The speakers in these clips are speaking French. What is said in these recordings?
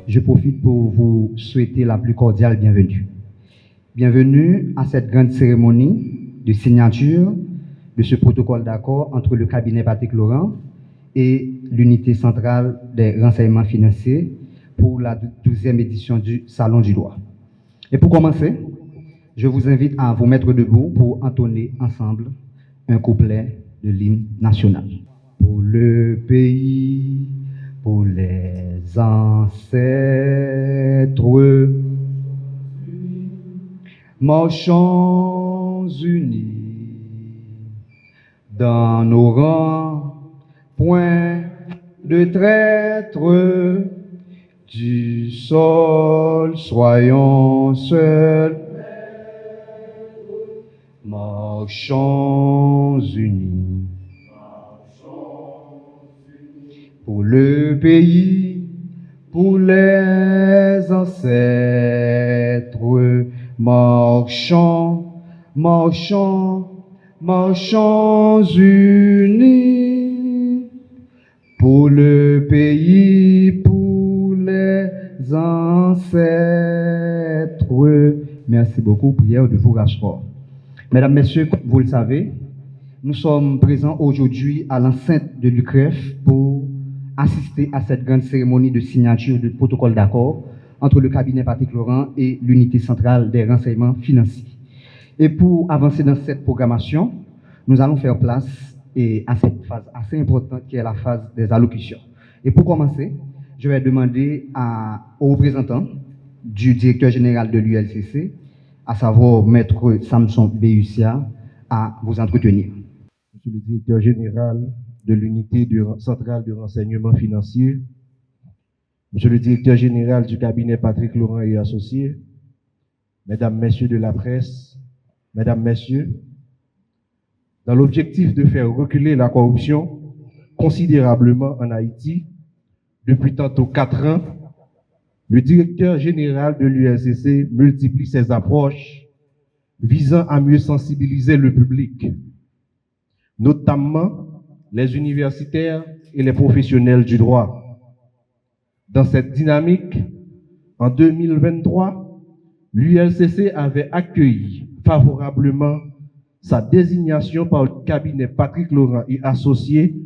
Je profite pour vous souhaiter la plus cordiale bienvenue. Bienvenue à cette grande cérémonie de signature de ce protocole d'accord entre le cabinet Patrick Laurent et l'unité centrale des renseignements financiers pour la 12e édition du Salon du Droit. Et pour commencer, je vous invite à vous mettre debout pour entonner ensemble un couplet de l'hymne national. Pour le pays, pour les ancêtres, marchons unis dans nos rangs, point de traître, du sol soyons seuls, marchons unis. Pour le pays, pour les ancêtres, marchons, marchons, marchons unis. Pour le pays, pour les ancêtres. Merci beaucoup, prière de vous Rachfort. Mesdames, Messieurs, comme vous le savez, nous sommes présents aujourd'hui à l'enceinte de l'UCREF pour assister à cette grande cérémonie de signature du protocole d'accord entre le cabinet Patrick Laurent et l'unité centrale des renseignements financiers. Et pour avancer dans cette programmation, nous allons faire place à cette phase assez importante qui est la phase des allocutions. Et pour commencer, je vais demander aux représentants du directeur général de l'ULCC, à savoir Maître Samson Béussia, à vous entretenir. Monsieur le directeur général de l'unité centrale de renseignement financier, Monsieur le directeur général du cabinet Patrick Laurent et associés, Mesdames, Messieurs de la presse, Mesdames, Messieurs, dans l'objectif de faire reculer la corruption considérablement en Haïti, depuis tantôt 4 ans, le directeur général de l'ULCC multiplie ses approches visant à mieux sensibiliser le public, notamment les universitaires et les professionnels du droit. Dans cette dynamique, en 2023, l'ULCC avait accueilli favorablement sa désignation par le cabinet Patrick Laurent et associés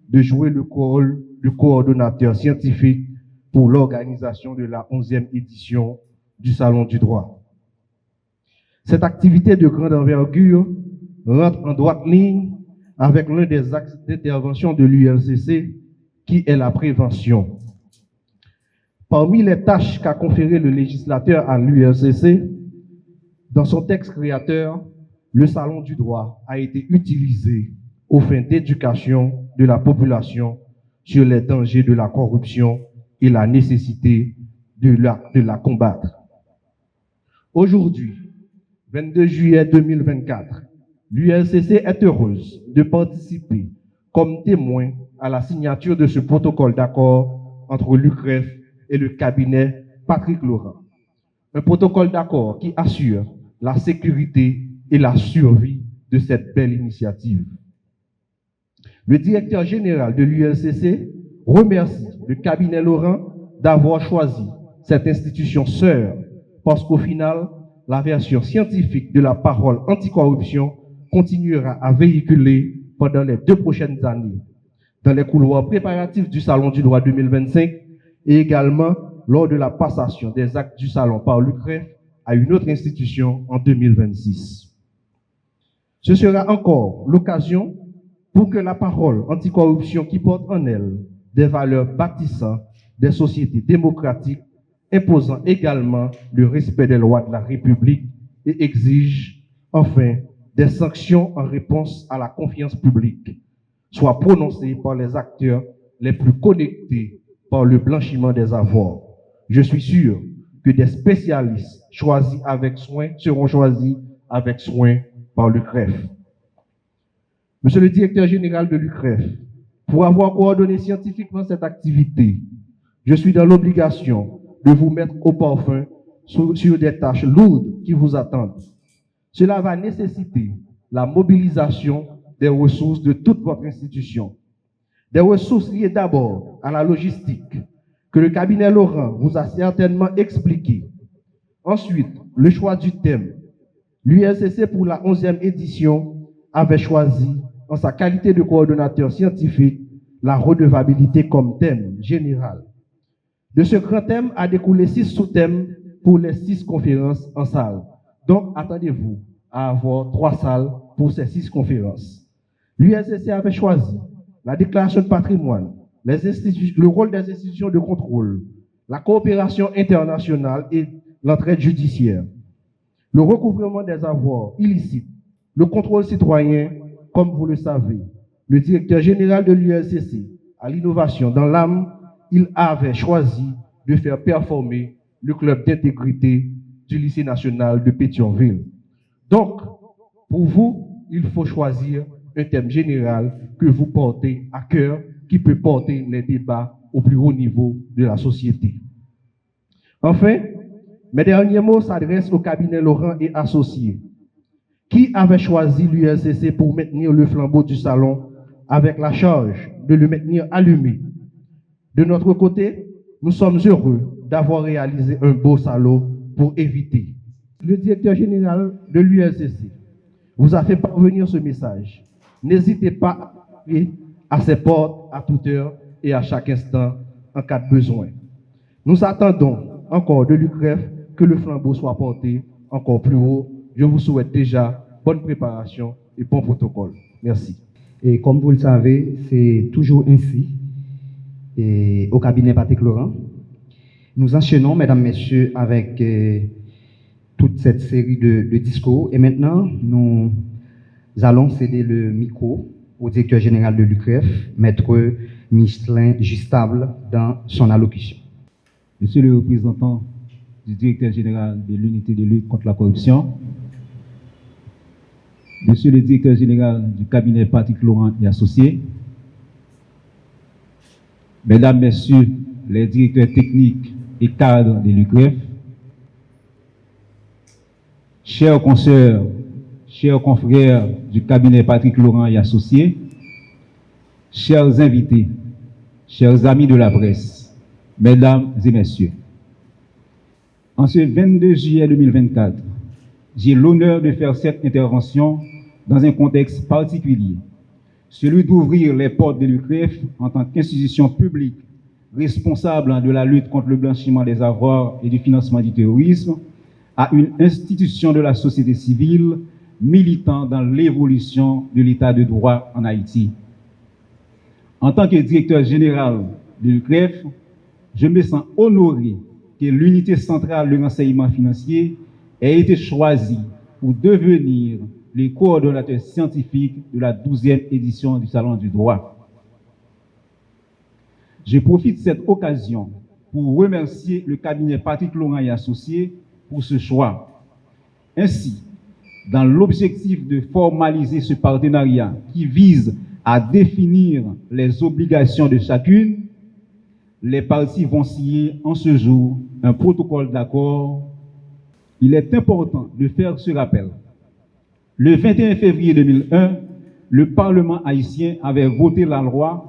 de jouer le rôle de coordonnateur scientifique pour l'organisation de la 11e édition du Salon du droit. Cette activité de grande envergure rentre en droite ligne avec l'un des axes d'intervention de l'ULCC, qui est la prévention. Parmi les tâches qu'a conféré le législateur à l'ULCC, dans son texte créateur, le Salon du droit a été utilisé aux fins d'éducation de la population sur les dangers de la corruption et la nécessité de la combattre. Aujourd'hui, 22 juillet 2024, l'ULCC est heureuse de participer comme témoin à la signature de ce protocole d'accord entre l'UCREF et le cabinet Patrick Laurent. Un protocole d'accord qui assure la sécurité et la survie de cette belle initiative. Le directeur général de l'ULCC remercie le cabinet Laurent d'avoir choisi cette institution sœur parce qu'au final, la version scientifique de la parole anticorruption continuera à véhiculer pendant les 2 prochaines années dans les couloirs préparatifs du Salon du droit 2025 et également lors de la passation des actes du Salon par l'UCREF à une autre institution en 2026. Ce sera encore l'occasion pour que la parole anticorruption qui porte en elle des valeurs bâtissant des sociétés démocratiques, imposant également le respect des lois de la République et exige enfin des sanctions en réponse à la confiance publique, soient prononcées par les acteurs les plus connectés par le blanchiment des avoirs. Je suis sûr que des spécialistes seront choisis avec soin par l'UCREF. Monsieur le directeur général de l'UCREF, pour avoir coordonné scientifiquement cette activité, je suis dans l'obligation de vous mettre au parfum sur des tâches lourdes qui vous attendent. Cela va nécessiter la mobilisation des ressources de toute votre institution. Des ressources liées d'abord à la logistique, que le cabinet Laurent vous a certainement expliqué. Ensuite, le choix du thème. L'ULCC pour la 11e édition avait choisi, en sa qualité de coordonnateur scientifique, la redevabilité comme thème général. De ce grand thème a découlé 6 sous-thèmes pour les 6 conférences en salle. Donc, attendez-vous à avoir 3 salles pour ces 6 conférences. L'ULCC avait choisi la déclaration de patrimoine, le rôle des institutions de contrôle, la coopération internationale et l'entraide judiciaire, le recouvrement des avoirs illicites, le contrôle citoyen, comme vous le savez. Le directeur général de l'ULCC à l'innovation dans l'âme, il avait choisi de faire performer le club d'intégrité du lycée national de Pétionville. Donc, pour vous, il faut choisir un thème général que vous portez à cœur, qui peut porter les débats au plus haut niveau de la société. Enfin, mes derniers mots s'adressent au cabinet Laurent et associés, qui avait choisi l'ULCC pour maintenir le flambeau du salon avec la charge de le maintenir allumé. De notre côté, nous sommes heureux d'avoir réalisé un beau salon pour éviter. Le directeur général de l'ULCC vous a fait parvenir ce message. N'hésitez pas à appeler à ses portes à toute heure et à chaque instant en cas de besoin. Nous attendons encore de l'UCREF que le flambeau soit porté encore plus haut. Je vous souhaite déjà bonne préparation et bon protocole. Merci. Et comme vous le savez, c'est toujours ainsi et au cabinet Patrick Laurent. Nous enchaînons, mesdames, messieurs, avec toute cette série de discours. Et maintenant, nous allons céder le micro au directeur général de l'UCREF, Maître Michelin Justable, dans son allocution. Monsieur le représentant du directeur général de l'unité de lutte contre la corruption, Monsieur le directeur général du cabinet Patrick Laurent et associés, Mesdames, Messieurs les directeurs techniques et cadres de l'UCREF, chers consoeurs, chers confrères du cabinet Patrick Laurent et associés, chers invités, chers amis de la presse, Mesdames et Messieurs, en ce 22 juillet 2024, j'ai l'honneur de faire cette intervention dans un contexte particulier, celui d'ouvrir les portes de l'UCREF en tant qu'institution publique responsable de la lutte contre le blanchiment des avoirs et du financement du terrorisme à une institution de la société civile militant dans l'évolution de l'état de droit en Haïti. En tant que directeur général de l'UCREF, je me sens honoré que l'unité centrale de renseignement financier ait été choisie pour devenir le coordonnateur scientifique de la 12e édition du Salon du droit. Je profite de cette occasion pour remercier le cabinet Patrick Laurent et associés pour ce choix. Ainsi, dans l'objectif de formaliser ce partenariat qui vise à définir les obligations de chacune, les parties vont signer en ce jour un protocole d'accord. Il est important de faire ce rappel. Le 21 février 2001, le Parlement haïtien avait voté la loi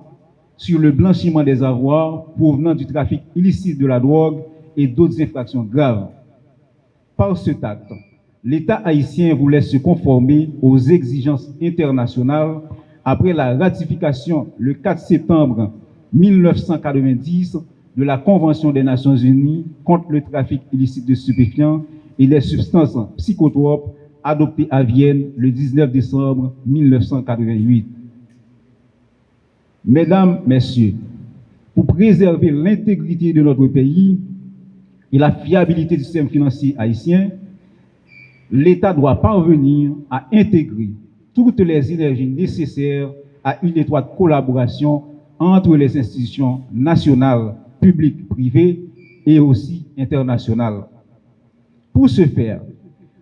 sur le blanchiment des avoirs provenant du trafic illicite de la drogue et d'autres infractions graves. Par cet acte, l'État haïtien voulait se conformer aux exigences internationales après la ratification le 4 septembre 1990 de la Convention des Nations Unies contre le trafic illicite de stupéfiants et des substances psychotropes adoptée à Vienne le 19 décembre 1988. Mesdames, Messieurs, pour préserver l'intégrité de notre pays et la fiabilité du système financier haïtien, l'État doit parvenir à intégrer toutes les énergies nécessaires à une étroite collaboration entre les institutions nationales, publiques, privées et aussi internationales. Pour ce faire,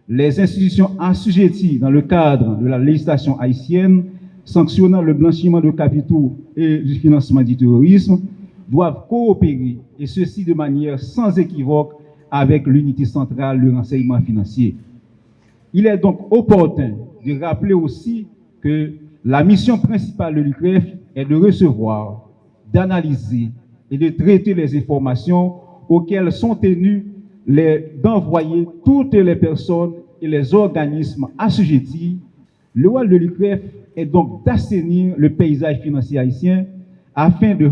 les institutions assujetties dans le cadre de la législation haïtienne sanctionnant le blanchiment de capitaux et du financement du terrorisme doivent coopérer, et ceci de manière sans équivoque, avec l'unité centrale de renseignement financier. Il est donc opportun de rappeler aussi que la mission principale de l'UCREF est de recevoir, d'analyser, et de traiter les informations auxquelles sont tenus d'envoyer toutes les personnes et les organismes assujettis. Le rôle de l'UCREF est donc d'assainir le paysage financier haïtien afin de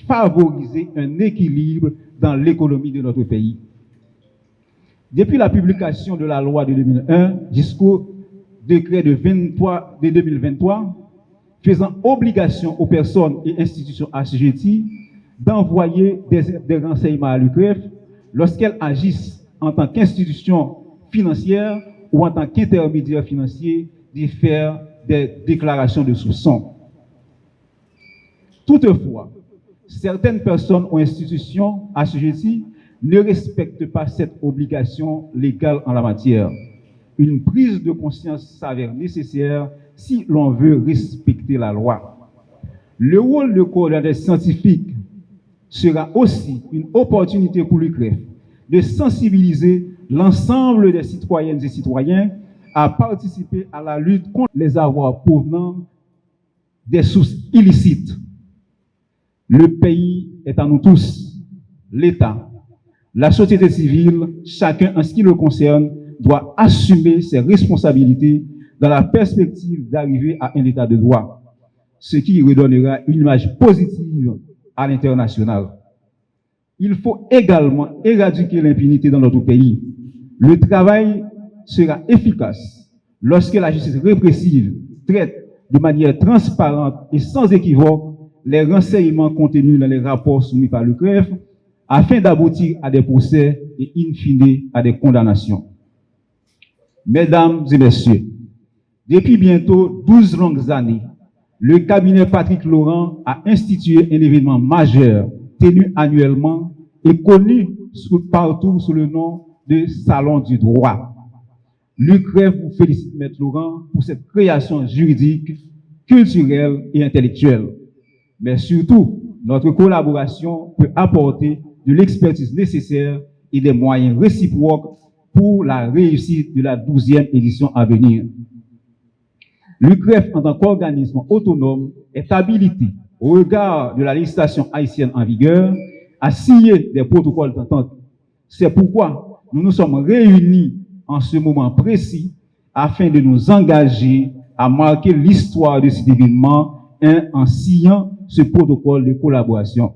favoriser un équilibre dans l'économie de notre pays. Depuis la publication de la loi de 2001 jusqu'au décret de 2023, faisant obligation aux personnes et institutions assujetties d'envoyer des renseignements à l'UCREF lorsqu'elles agissent en tant qu'institution financière ou en tant qu'intermédiaire financier, d'y faire des déclarations de soupçons. Toutefois, certaines personnes ou institutions assujetties ne respectent pas cette obligation légale en la matière. Une prise de conscience s'avère nécessaire si l'on veut respecter la loi. Le rôle de coordonnateur scientifique sera aussi une opportunité pour l'UCREF de sensibiliser l'ensemble des citoyennes et citoyens à participer à la lutte contre les avoirs provenant des sources illicites. Le pays est à nous tous, l'État, la société civile, chacun en ce qui le concerne, doit assumer ses responsabilités dans la perspective d'arriver à un état de droit, ce qui redonnera une image positive à l'international. Il faut également éradiquer l'impunité dans notre pays. Le travail sera efficace lorsque la justice répressive traite de manière transparente et sans équivoque les renseignements contenus dans les rapports soumis par l'UCREF afin d'aboutir à des procès et in fine à des condamnations. Mesdames et messieurs, depuis bientôt 12 longues années, le cabinet Patrick Laurent a institué un événement majeur tenu annuellement et connu partout sous le nom de Salon du droit. L'UCREF vous félicite, Maître Laurent, pour cette création juridique, culturelle et intellectuelle. Mais surtout, notre collaboration peut apporter de l'expertise nécessaire et des moyens réciproques pour la réussite de la 12e édition à venir. L'UCREF, en tant qu'organisme autonome, est habilité, au regard de la législation haïtienne en vigueur, à signer des protocoles d'entente. C'est pourquoi nous nous sommes réunis en ce moment précis afin de nous engager à marquer l'histoire de cet événement en signant ce protocole de collaboration.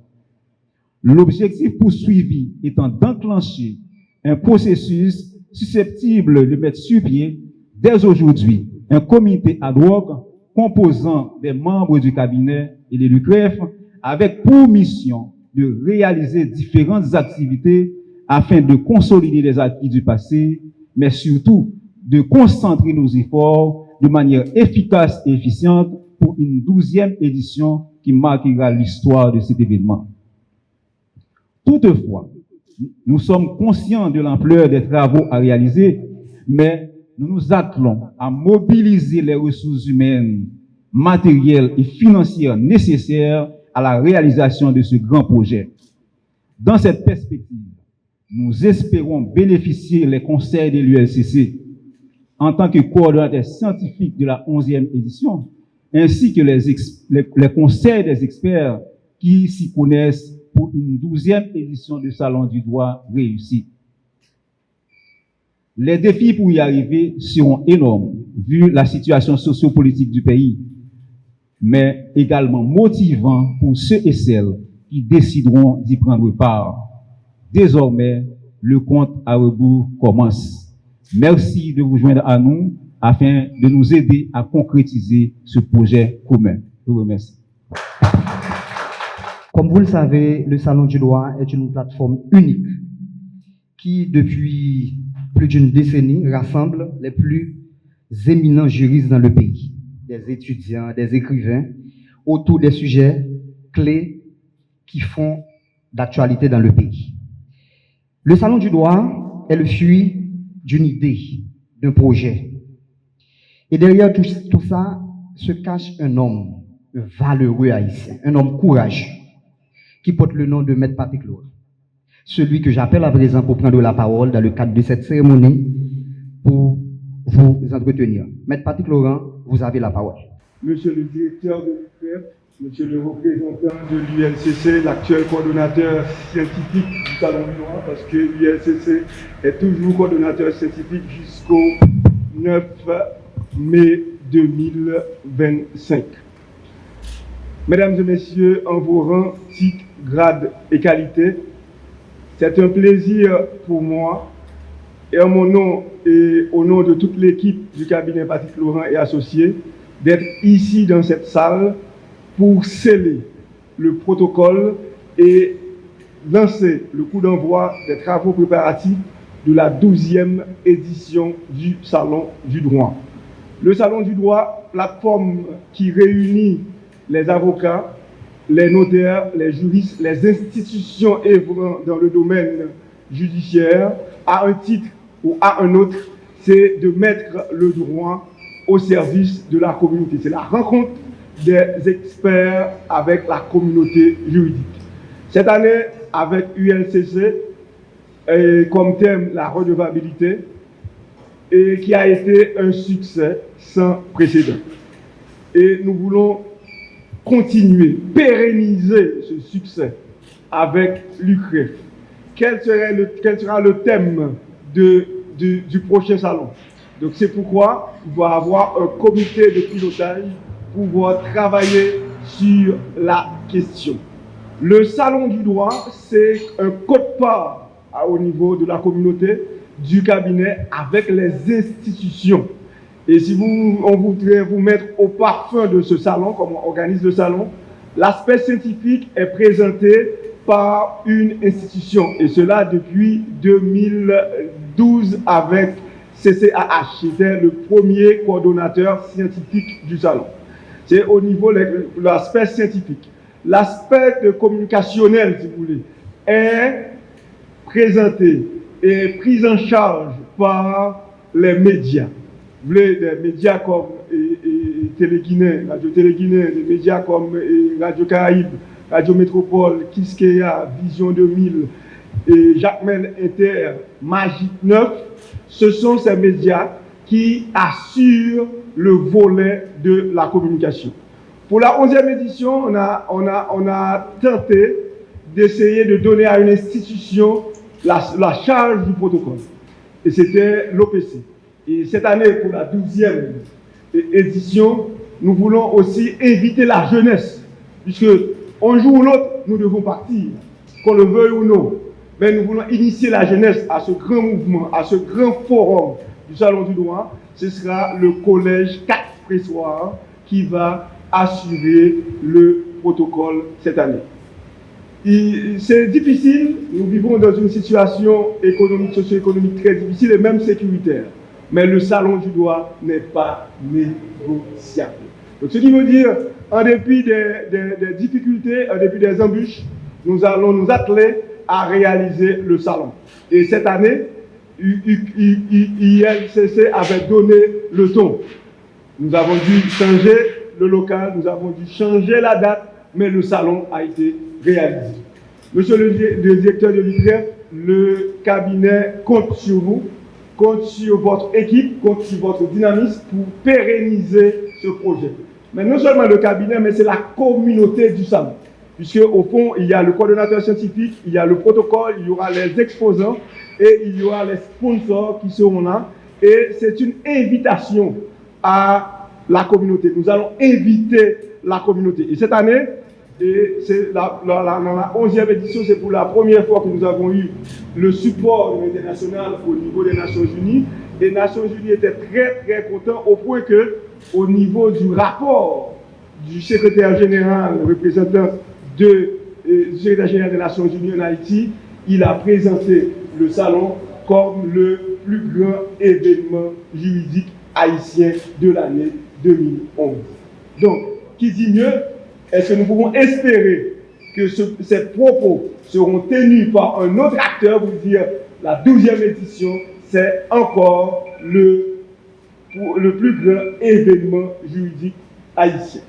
L'objectif poursuivi étant d'enclencher un processus susceptible de mettre sur pied, dès aujourd'hui, un comité ad hoc composant des membres du cabinet et de l'UCREF avec pour mission de réaliser différentes activités afin de consolider les acquis du passé, mais surtout de concentrer nos efforts de manière efficace et efficiente pour une 12e édition qui marquera l'histoire de cet événement. Toutefois, nous sommes conscients de l'ampleur des travaux à réaliser, mais nous nous attelons à mobiliser les ressources humaines, matérielles et financières nécessaires à la réalisation de ce grand projet. Dans cette perspective, nous espérons bénéficier les conseils de l'ULCC en tant que coordonnateur scientifique de la 11e édition, ainsi que les conseils des experts qui s'y connaissent pour une 12e édition du Salon du droit réussi. Les défis pour y arriver seront énormes, vu la situation sociopolitique du pays, mais également motivants pour ceux et celles qui décideront d'y prendre part. Désormais, le compte à rebours commence. Merci de vous joindre à nous afin de nous aider à concrétiser ce projet commun. Je vous remercie. Comme vous le savez, le Salon du droit est une plateforme unique qui, depuis plus d'une décennie, rassemble les plus éminents juristes dans le pays, des étudiants, des écrivains, autour des sujets clés qui font d'actualité dans le pays. Le Salon du droit est le fruit d'une idée, d'un projet. Et derrière tout ça se cache un homme valeureux haïtien, un homme courageux, qui porte le nom de Maître Patrick Laurent. Celui que j'appelle à présent pour prendre la parole dans le cadre de cette cérémonie pour vous entretenir. Maître Patrick Laurent, vous avez la parole. Monsieur le directeur de l'UCREF, Monsieur le représentant de l'ULCC, l'actuel coordonnateur scientifique du Salon du droit, parce que l'ULCC est toujours coordonnateur scientifique jusqu'au 9 mai 2025. Mesdames et messieurs, en vos rangs, titres, grades et qualités, c'est un plaisir pour moi, et en mon nom et au nom de toute l'équipe du cabinet Patrick Laurent et Associés, d'être ici dans cette salle pour sceller le protocole et lancer le coup d'envoi des travaux préparatifs de la 12e édition du Salon du droit. Le Salon du droit, plateforme qui réunit les avocats, les notaires, les juristes, les institutions œuvrant dans le domaine judiciaire, à un titre ou à un autre, c'est de mettre le droit au service de la communauté. C'est la rencontre des experts avec la communauté juridique. Cette année, avec ULCC, comme thème la redevabilité, et qui a été un succès sans précédent. Et nous voulons continuer, pérenniser ce succès avec l'UCREF. Quel sera le thème du prochain salon? Donc c'est pourquoi il va y avoir un comité de pilotage pour pouvoir travailler sur la question. Le Salon du droit, c'est un quote-part au niveau de la communauté, du cabinet, avec les institutions. Et si on voudrait vous mettre au parfum de ce salon, comme on organise le salon, l'aspect scientifique est présenté par une institution, et cela depuis 2012 avec CCAH, c'était le premier coordonnateur scientifique du salon. C'est au niveau de l'aspect scientifique. L'aspect communicationnel, si vous voulez, est présenté et pris en charge par les médias. Vous voulez, des médias comme Télé-Guinée, Radio Télé-Guinée, des médias comme Radio Caraïbes, Radio Métropole, Kiskeya, Vision 2000, et Jacmel Inter, Magique 9, ce sont ces médias qui assurent le volet de la communication. Pour la 11e édition, on a tenté d'essayer de donner à une institution la charge du protocole. Et c'était l'OPC. Et cette année, pour la 12e édition, nous voulons aussi inviter la jeunesse, puisque un jour ou l'autre, nous devons partir, qu'on le veuille ou non. Mais nous voulons initier la jeunesse à ce grand mouvement, à ce grand forum du Salon du droit. Ce sera le collège 4 Pressoir qui va assurer le protocole cette année. C'est difficile, nous vivons dans une situation économique, socio-économique très difficile et même sécuritaire. Mais le Salon du droit n'est pas négociable. Donc, ce qui veut dire, en dépit des difficultés, en dépit des embûches, nous allons nous atteler à réaliser le salon. Et cette année, ULCC avait donné le ton. Nous avons dû changer le local, nous avons dû changer la date, mais le salon a été réalisé. Monsieur le directeur de l'UCREF, le cabinet compte sur vous, compte sur votre équipe, compte sur votre dynamisme pour pérenniser ce projet. Mais non seulement le cabinet, mais c'est la communauté du salon. Puisque au fond, il y a le coordonnateur scientifique, il y a le protocole, il y aura les exposants et il y aura les sponsors qui seront là. Et c'est une invitation à la communauté. Nous allons inviter la communauté. Et cette année, c'est dans la 11e édition, c'est pour la première fois que nous avons eu le support de l'international au niveau des Nations Unies. Et les Nations Unies étaient très très contents au point que, au niveau du rapport du secrétaire général, le représentant du secrétaire général des Nations Unies en Haïti, il a présenté le salon comme le plus grand événement juridique haïtien de l'année 2011. Donc, qui dit mieux? Est-ce que nous pouvons espérer que ces propos seront tenus par un autre acteur pour dire la 12e édition, c'est encore le plus grand événement juridique haïtien.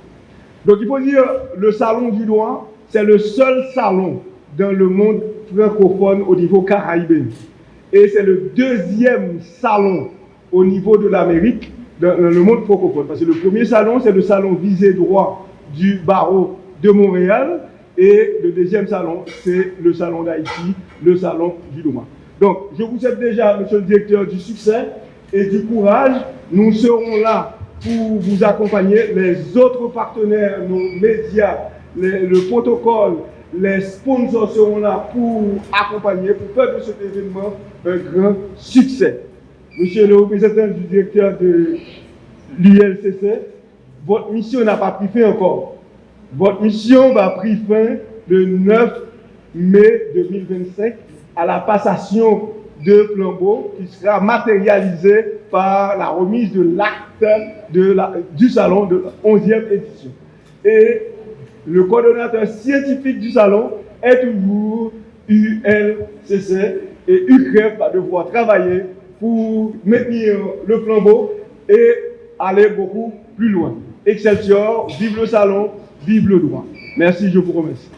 Donc il faut dire, le Salon du droit, c'est le seul salon dans le monde francophone au niveau caraïbéen. Et c'est le deuxième salon au niveau de l'Amérique, dans le monde francophone. Parce que le premier salon, c'est le salon visé droit du barreau de Montréal. Et le deuxième salon, c'est le salon d'Haïti, le salon du Douma. Donc, je vous souhaite déjà, monsieur le directeur, du succès et du courage. Nous serons là pour vous accompagner. Les autres partenaires, nos médias, le protocole, les sponsors seront là pour accompagner, pour faire de cet événement un grand succès. Monsieur le représentant du directeur de l'ULCC, votre mission n'a pas pris fin encore. Votre mission va prendre fin le 9 mai 2025 à la passation de flambeau qui sera matérialisée par la remise de l'acte du salon de la 11e édition. Et le coordonnateur scientifique du salon est toujours ULCC et UCREF va devoir travailler pour maintenir le flambeau et aller beaucoup plus loin. Excelsior, vive le salon, vive le droit. Merci, je vous remercie.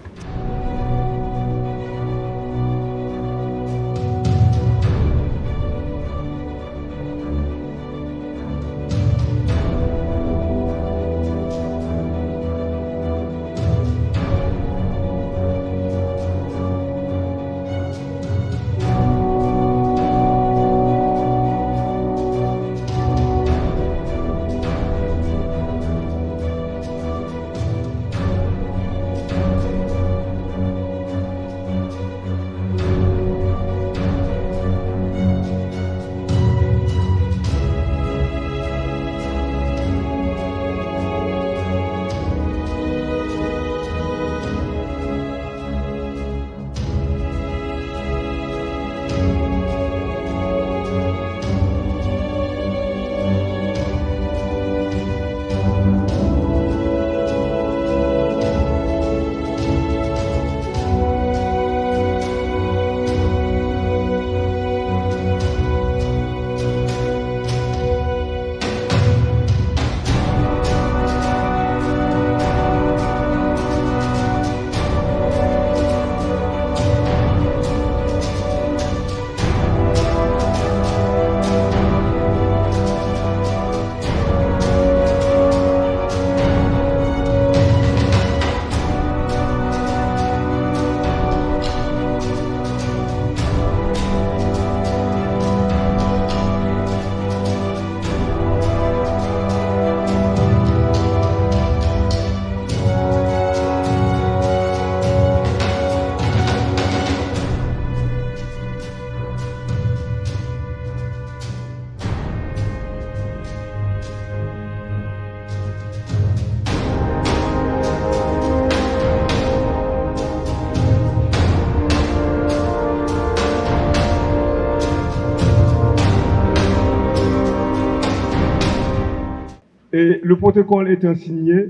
Et le protocole étant signé,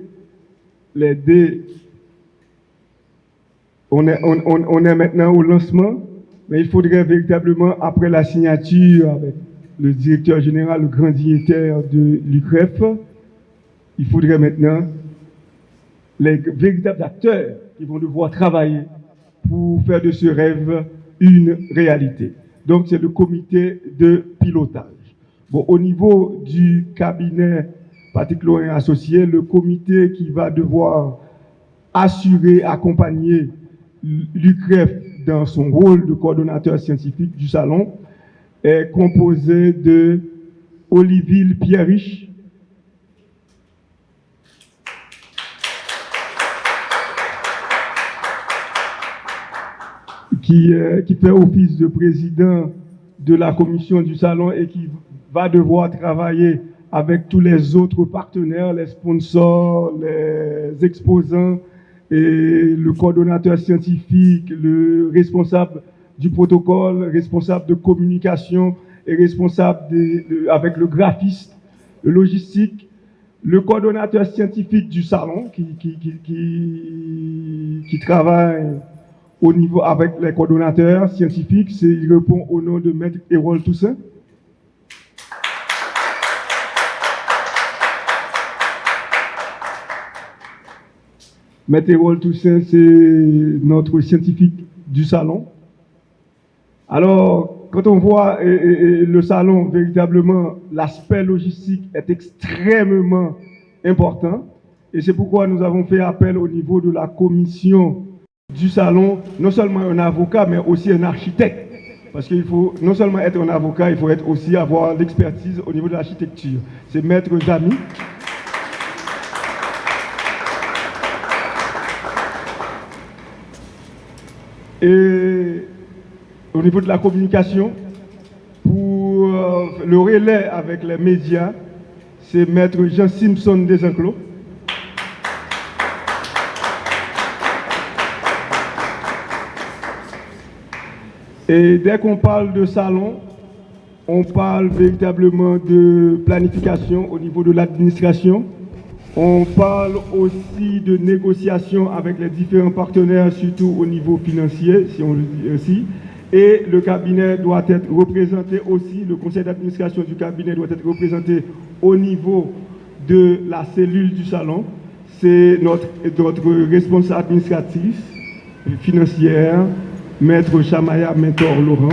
les deux, on est maintenant au lancement, mais il faudrait véritablement, après la signature avec le directeur général, le grand dignitaire de l'UCREF, il faudrait maintenant les véritables acteurs qui vont devoir travailler pour faire de ce rêve une réalité. Donc c'est le comité de pilotage. Bon, au niveau du cabinet Patrick Lorrain associé, le comité qui va devoir assurer, accompagner l'UCREF dans son rôle de coordonnateur scientifique du salon est composé de Olivier Pierrich, qui fait office de président de la commission du salon et qui va devoir travailler avec tous les autres partenaires, les sponsors, les exposants et le coordonnateur scientifique, le responsable du protocole, responsable de communication et responsable avec le graphiste, le logistique, le coordonnateur scientifique du salon qui travaille au niveau avec les coordonnateurs scientifiques, il répond au nom de Maître Hérold Toussaint. Maître Hérold Toussaint, c'est notre scientifique du salon. Alors, quand on voit le salon, véritablement, l'aspect logistique est extrêmement important. Et c'est pourquoi nous avons fait appel au niveau de la commission du salon, non seulement un avocat, mais aussi un architecte. Parce qu'il faut non seulement être un avocat, il faut aussi avoir l'expertise au niveau de l'architecture. C'est Maître Zami. Et au niveau de la communication, pour le relais avec les médias, c'est Maître Jean Simpson Desenclos. Et dès qu'on parle de salon, on parle véritablement de planification au niveau de l'administration. On parle aussi de négociation avec les différents partenaires, surtout au niveau financier, si on le dit ainsi. Et le cabinet doit être représenté aussi, le conseil d'administration du cabinet doit être représenté au niveau de la cellule du salon. C'est notre responsable administratif, financière, Maître Chamaya Mentor Laurent.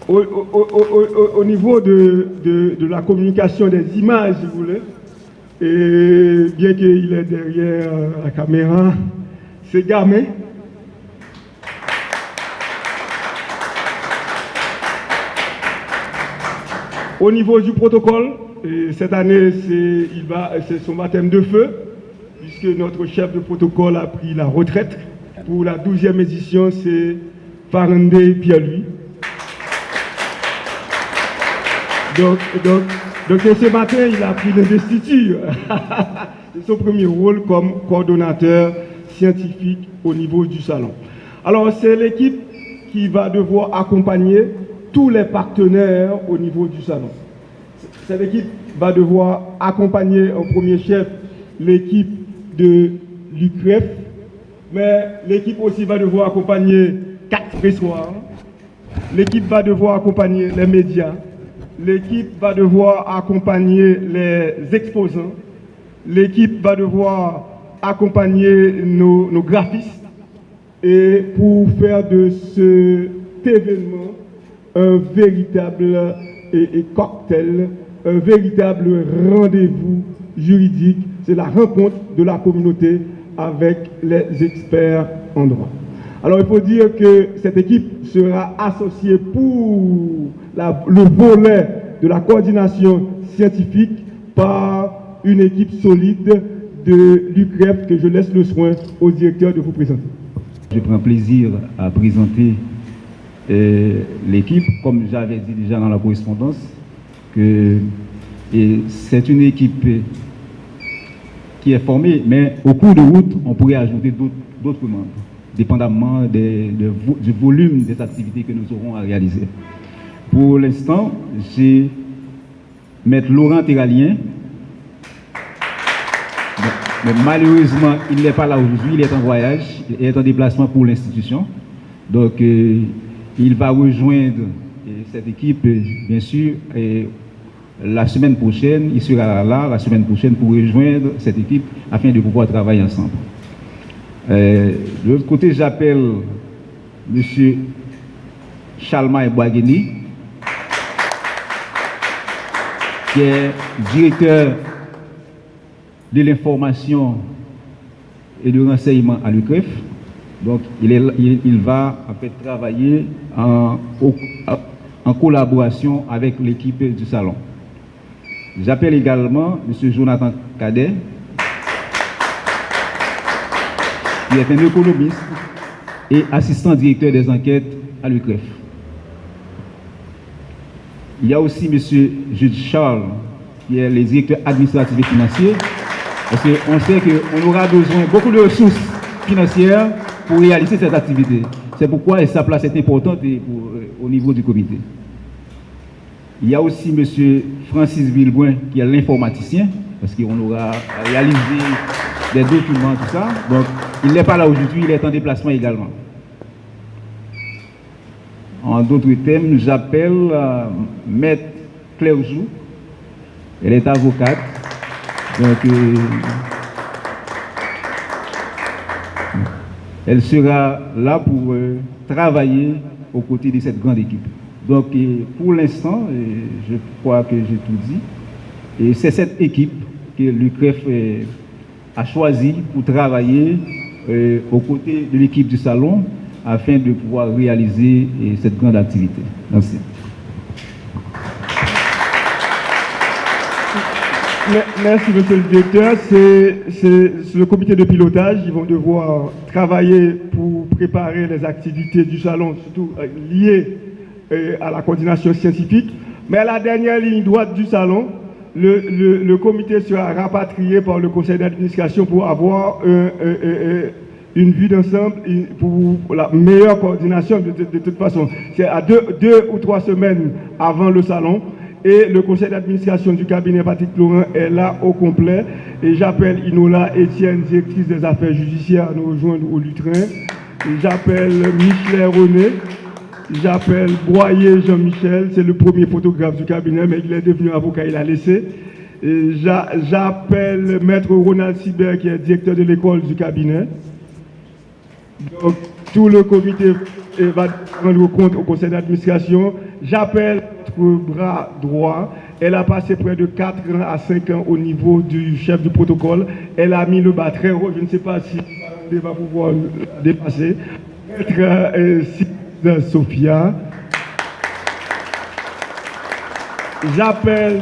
Au niveau de la communication des images, si vous voulez, et bien qu'il est derrière la caméra, c'est Gamé. Au niveau du protocole, cette année, c'est son baptême de feu, puisque notre chef de protocole a pris la retraite. Pour la 12e édition, c'est Farande Pierre-Louis. Donc ce matin, il a pris l'investiture. C'est son premier rôle comme coordonnateur scientifique au niveau du salon. Alors, c'est l'équipe qui va devoir accompagner tous les partenaires au niveau du salon. Cette équipe va devoir accompagner en premier chef l'équipe de l'UCREF, mais l'équipe aussi va devoir accompagner 4 pressoirs. L'équipe va devoir accompagner les médias. L'équipe va devoir accompagner les exposants. L'équipe va devoir accompagner nos graphistes. Et pour faire de cet événement un véritable cocktail, un véritable rendez-vous juridique, c'est la rencontre de la communauté avec les experts en droit. Alors il faut dire que cette équipe sera associée pour le volet de la coordination scientifique par une équipe solide de l'UCREF que je laisse le soin au directeur de vous présenter. Je prends plaisir à présenter l'équipe, comme j'avais dit déjà dans la correspondance, que c'est une équipe qui est formée, mais au cours de route, on pourrait ajouter d'autres membres, dépendamment du volume des activités que nous aurons à réaliser. Pour l'instant, j'ai Maître Laurent Terralien, mais malheureusement, il n'est pas là aujourd'hui, il est en voyage, il est en déplacement pour l'institution. Donc, il va rejoindre cette équipe, bien sûr, et la semaine prochaine, il sera là la semaine prochaine pour rejoindre cette équipe afin de pouvoir travailler ensemble. De l'autre côté, j'appelle M. Chalma Boagueni, qui est directeur de l'information et du renseignement à l'UCREF. Donc, il va en fait travailler en collaboration avec l'équipe du salon. J'appelle également M. Jonathan Cadet, qui est un économiste et assistant directeur des enquêtes à l'UCREF. Il y a aussi M. Jude Charles, qui est le directeur administratif et financier, parce qu'on sait qu'on aura besoin de beaucoup de ressources financières pour réaliser cette activité. C'est pourquoi sa place est importante au niveau du comité. Il y a aussi M. Francis Villeboin, qui est l'informaticien, parce qu'on aura réalisé des documents, tout ça. Donc, il n'est pas là aujourd'hui, il est en déplacement également. En d'autres termes, j'appelle Maître Claire Jou. Elle est avocate. Donc, elle sera là pour travailler aux côtés de cette grande équipe. Donc pour l'instant, je crois que j'ai tout dit, et c'est cette équipe que l'UCREF a choisi pour travailler aux côtés de l'équipe du salon afin de pouvoir réaliser cette grande activité. Merci. Merci, monsieur le directeur. C'est le comité de pilotage. Ils vont devoir travailler pour préparer les activités du salon, surtout liées à la coordination scientifique. Mais à la dernière ligne droite du salon, le comité sera rapatrié par le conseil d'administration pour avoir une vue d'ensemble pour la meilleure coordination de toute façon. C'est à deux ou 3 semaines avant le salon. Et le conseil d'administration du cabinet Patrick Laurent est là au complet. Et j'appelle Inola Etienne, directrice des affaires judiciaires, à nous rejoindre au lutrin. J'appelle Michelet René. J'appelle Boyer Jean-Michel. C'est le premier photographe du cabinet, mais il est devenu avocat, il a laissé. J'appelle Maître Ronald Sibert, qui est directeur de l'école du cabinet. Donc, tout le comité va rendre compte au conseil d'administration. J'appelle notre bras droit. Elle a passé près de 4 ans à 5 ans au niveau du chef du protocole. Elle a mis le bas très haut. Je ne sais pas si elle va pouvoir dépasser. Maître Sophia. J'appelle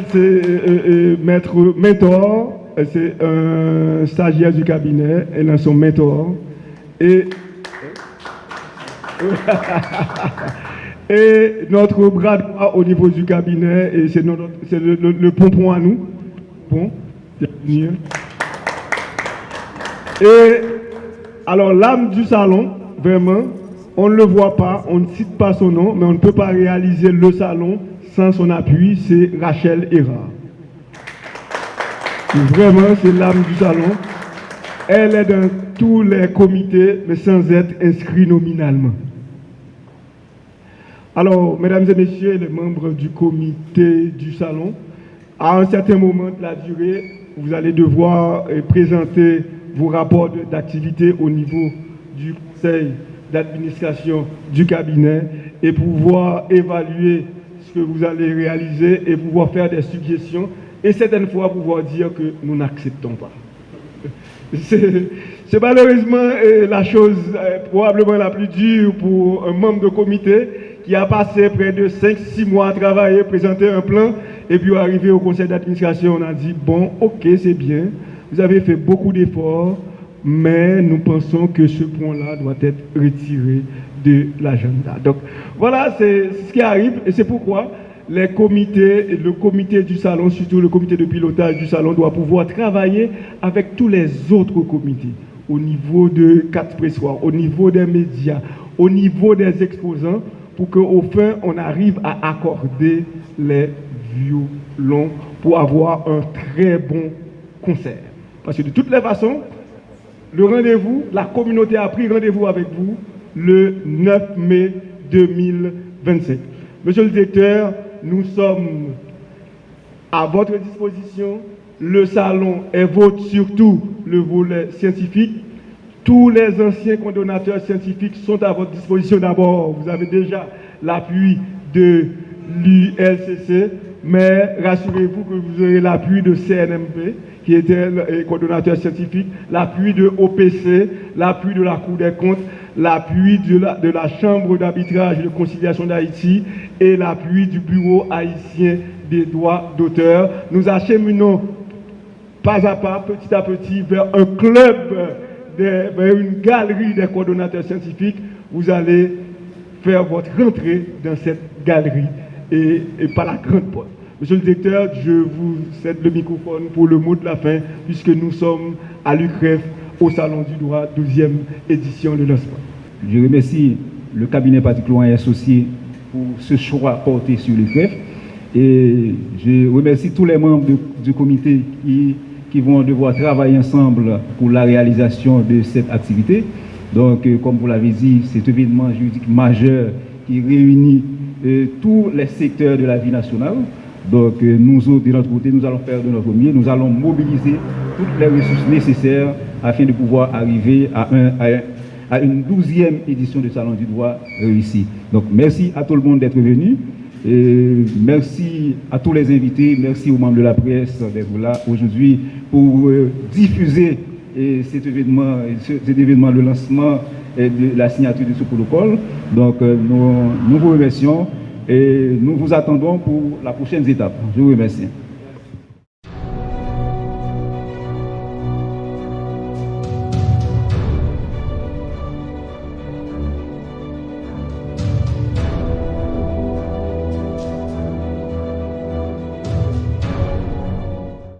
Maître Mentor. C'est un stagiaire du cabinet. Elle a son mentor. Et notre bras droit au niveau du cabinet, et c'est le pompon à nous. Bon, et alors l'âme du salon, vraiment, on ne le voit pas, on ne cite pas son nom, mais on ne peut pas réaliser le salon sans son appui, c'est Rachel Erard. Vraiment, c'est l'âme du salon. Elle est dans tous les comités, mais sans être inscrite nominalement. Alors, mesdames et messieurs, les membres du comité du salon, à un certain moment de la durée, vous allez devoir présenter vos rapports d'activité au niveau du conseil d'administration du cabinet et pouvoir évaluer ce que vous allez réaliser et pouvoir faire des suggestions et certaines fois pouvoir dire que nous n'acceptons pas. C'est malheureusement la chose probablement la plus dure pour un membre de comité qui a passé près de 5-6 mois à travailler, présenter un plan, et puis arrivé au conseil d'administration, on a dit, bon, ok, c'est bien, vous avez fait beaucoup d'efforts, mais nous pensons que ce point-là doit être retiré de l'agenda. Donc, voilà, c'est ce qui arrive, et c'est pourquoi les comités, le comité du salon, surtout le comité de pilotage du salon, doit pouvoir travailler avec tous les autres comités, au niveau de 4 pressoirs, au niveau des médias, au niveau des exposants, pour qu'au fin, on arrive à accorder les violons pour avoir un très bon concert. Parce que de toutes les façons, le rendez-vous, la communauté a pris rendez-vous avec vous le 9 mai 2027. Monsieur le directeur, nous sommes à votre disposition. Le salon est votre, surtout le volet scientifique. Tous les anciens coordonnateurs scientifiques sont à votre disposition. D'abord, vous avez déjà l'appui de l'ULCC, mais rassurez-vous que vous aurez l'appui de CNMP, qui était le coordonnateur scientifique, l'appui de OPC, l'appui de la Cour des comptes, l'appui de la Chambre d'arbitrage et de conciliation d'Haïti et l'appui du Bureau haïtien des droits d'auteur. Nous acheminons pas à pas, petit à petit, vers un club, vers une galerie des coordonnateurs scientifiques. Vous allez faire votre rentrée dans cette galerie et par la grande porte. Monsieur le directeur, je vous cède le microphone pour le mot de la fin, puisque nous sommes à l'UCREF, au Salon du droit, 12e édition de lancement. Je remercie le cabinet Patrick Laurent et associé pour ce choix porté sur l'UCREF. Et je remercie tous les membres du comité qui vont devoir travailler ensemble pour la réalisation de cette activité. Donc, comme vous l'avez dit, c'est un événement juridique majeur qui réunit tous les secteurs de la vie nationale. Donc, nous autres, de notre côté, nous allons faire de notre mieux. Nous allons mobiliser toutes les ressources nécessaires afin de pouvoir arriver à à une 12e édition du Salon du droit réussi. Donc merci à tout le monde d'être venu. Et merci à tous les invités, merci aux membres de la presse d'être là aujourd'hui pour diffuser cet événement, le lancement et de la signature de ce protocole. Donc nous vous remercions et nous vous attendons pour la prochaine étape. Je vous remercie.